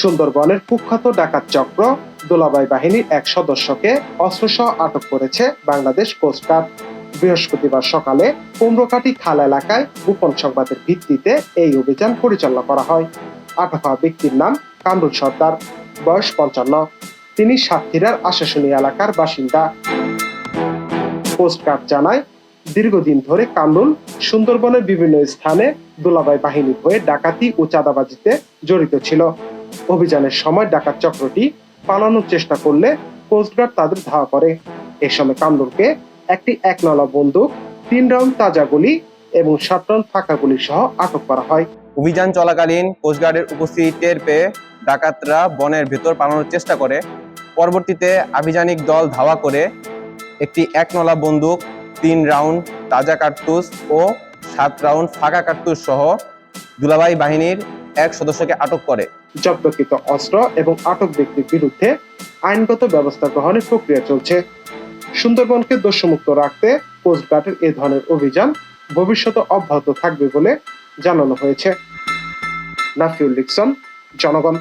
সুন্দরবনের কুখ্যাত ডাকাত চক্র দোলাবাই বাহিনীর এক সদস্যকে অস্ত্রসহ আটক করেছে বাংলাদেশ কোস্টগার্ড। বৃহস্পতিবার সকালে কুমড়োকাটি খাল এলাকায় গোপন সংবাদের ভিত্তিতে এই অভিযান পরিচালনা করা হয়। আটক হওয়া ব্যক্তির নাম কামরুল সর্দার, বয়স 55। তিনি সাতক্ষীরার আশাশুনি এলাকার বাসিন্দা। কোস্টগার্ড জানায়, দীর্ঘদিন ধরে কামরুল সুন্দরবনের বিভিন্ন স্থানে দোলাবাই বাহিনীর হয়ে ডাকাতি ও চাঁদাবাজিতে জড়িত ছিল। অভিযানের সময় ডাকাত চক্রটি পালানোর চেষ্টা করলে কোস্টগার্ড তাদের ধাওয়া করে। এ সময় কামরুলকে একটি 1 নলা বন্দুক, 3 রাউন্ড তাজা গুলি এবং 7 রাউন্ড ফাঁকা গুলি সহ আটক করা হয়। অভিযান চলাকালীন কোস্টগার্ডের উপস্থিতি টের পেয়ে ডাকাতরা বনের ভেতর পালানোর চেষ্টা করে। পরবর্তীতে আভিযানিক দল ধাওয়া করে একটি 1 নলা বন্দুক, 3 রাউন্ড তাজা কার্তুজ ও 7 রাউন্ড ফাঁকা কার্তুজ সহ দুলাবাই বাহিনীর এক সদস্যকে আটক করে। জব্দকৃত অস্ত্র এবং আটক ব্যক্তির বিরুদ্ধে আইনগত ব্যবস্থা গ্রহণের প্রক্রিয়া চলছে। সুন্দরবনকে দোষমুক্ত রাখতে কোস্টগার্ডের এ ধরনের অভিযান ভবিষ্যতে অব্যাহত থাকবে বলে জানানো হয়েছে। নাফিউল লিকসন, জনগণ।